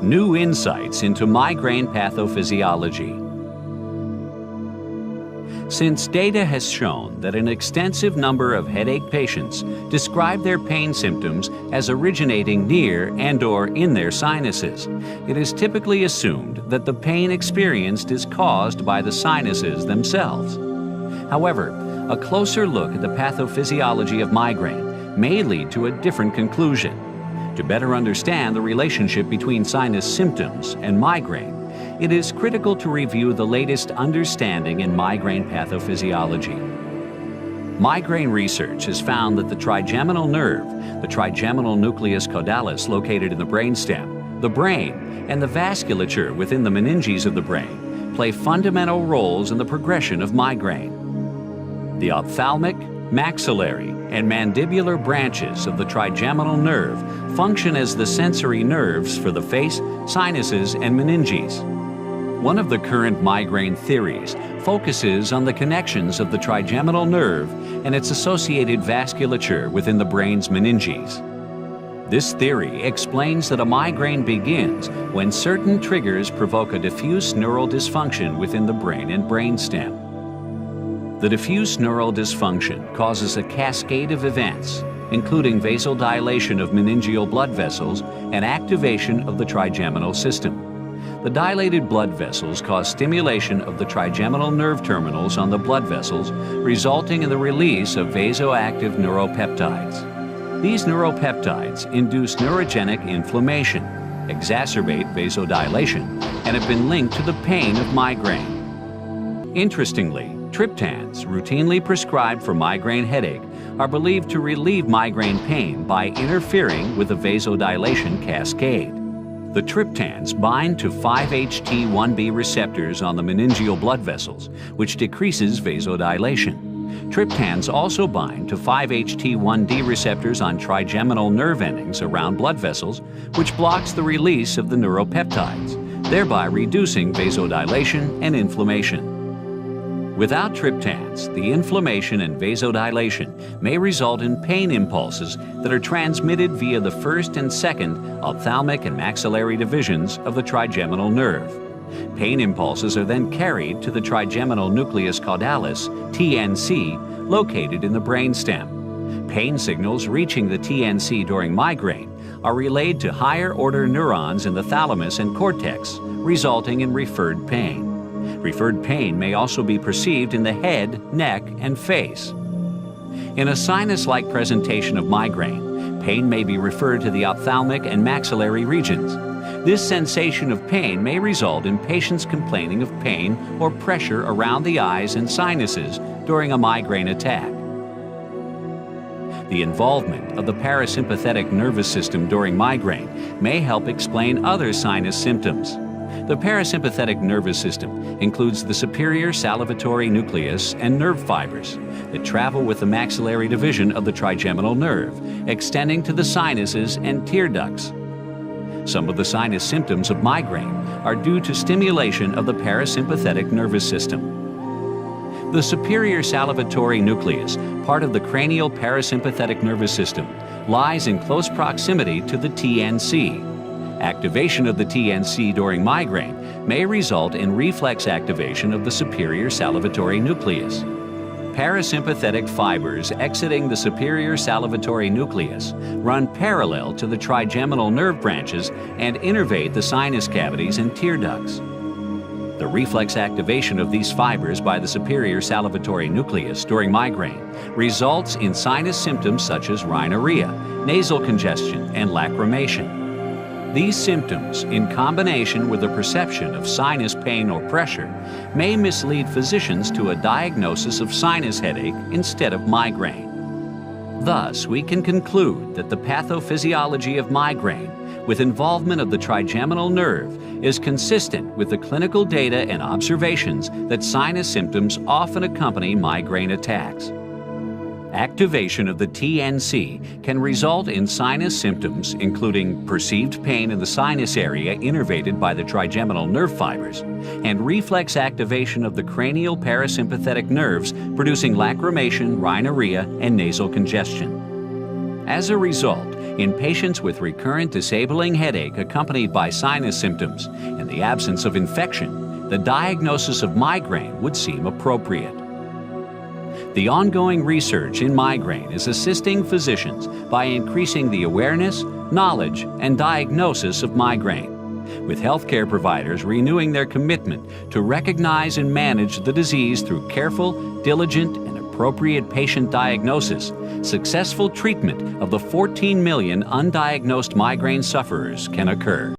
New insights into migraine pathophysiology. Since data has shown that an extensive number of headache patients describe their pain symptoms as originating near and/or in their sinuses, it is typically assumed that the pain experienced is caused by the sinuses themselves. However, a closer look at the pathophysiology of migraine may lead to a different conclusion. To better understand the relationship between sinus symptoms and migraine, it is critical to review the latest understanding in migraine pathophysiology. Migraine research has found that the trigeminal nerve, the trigeminal nucleus caudalis located in the brainstem, the brain, and the vasculature within the meninges of the brain play fundamental roles in the progression of migraine. The ophthalmic, maxillary, and mandibular branches of the trigeminal nerve function as the sensory nerves for the face, sinuses, and meninges. One of the current migraine theories focuses on the connections of the trigeminal nerve and its associated vasculature within the brain's meninges. This theory explains that a migraine begins when certain triggers provoke a diffuse neural dysfunction within the brain and brainstem. The diffuse neural dysfunction causes a cascade of events, including vasodilation of meningeal blood vessels and activation of the trigeminal system. The dilated blood vessels cause stimulation of the trigeminal nerve terminals on the blood vessels, resulting in the release of vasoactive neuropeptides. These neuropeptides induce neurogenic inflammation, exacerbate vasodilation, and have been linked to the pain of migraine. Interestingly, triptans, routinely prescribed for migraine headache, are believed to relieve migraine pain by interfering with the vasodilation cascade. The triptans bind to 5-HT1B receptors on the meningeal blood vessels, which decreases vasodilation. Triptans also bind to 5-HT1D receptors on trigeminal nerve endings around blood vessels, which blocks the release of the neuropeptides, thereby reducing vasodilation and inflammation. Without triptans, the inflammation and vasodilation may result in pain impulses that are transmitted via the first and second ophthalmic and maxillary divisions of the trigeminal nerve. Pain impulses are then carried to the trigeminal nucleus caudalis, TNC, located in the brainstem. Pain signals reaching the TNC during migraine are relayed to higher-order neurons in the thalamus and cortex, resulting in referred pain. Referred pain may also be perceived in the head, neck, and face. In a sinus-like presentation of migraine, pain may be referred to the ophthalmic and maxillary regions. This sensation of pain may result in patients complaining of pain or pressure around the eyes and sinuses during a migraine attack. The involvement of the parasympathetic nervous system during migraine may help explain other sinus symptoms. The parasympathetic nervous system includes the superior salivatory nucleus and nerve fibers that travel with the maxillary division of the trigeminal nerve, extending to the sinuses and tear ducts. Some of the sinus symptoms of migraine are due to stimulation of the parasympathetic nervous system. The superior salivatory nucleus, part of the cranial parasympathetic nervous system, lies in close proximity to the TNC. Activation of the TNC during migraine may result in reflex activation of the superior salivatory nucleus. Parasympathetic fibers exiting the superior salivatory nucleus run parallel to the trigeminal nerve branches and innervate the sinus cavities and tear ducts. The reflex activation of these fibers by the superior salivatory nucleus during migraine results in sinus symptoms such as rhinorrhea, nasal congestion, and lacrimation. These symptoms, in combination with the perception of sinus pain or pressure, may mislead physicians to a diagnosis of sinus headache instead of migraine. Thus, we can conclude that the pathophysiology of migraine, with involvement of the trigeminal nerve, is consistent with the clinical data and observations that sinus symptoms often accompany migraine attacks. Activation of the TNC can result in sinus symptoms including perceived pain in the sinus area innervated by the trigeminal nerve fibers and reflex activation of the cranial parasympathetic nerves producing lacrimation, rhinorrhea, and nasal congestion. As a result, In patients with recurrent disabling headache accompanied by sinus symptoms and the absence of infection, the diagnosis of migraine would seem appropriate. The ongoing research in migraine is assisting physicians by increasing the awareness, knowledge, and diagnosis of migraine, with healthcare providers renewing their commitment to recognize and manage the disease through careful, diligent, and appropriate patient diagnosis. Successful treatment of the 14 million undiagnosed migraine sufferers can occur.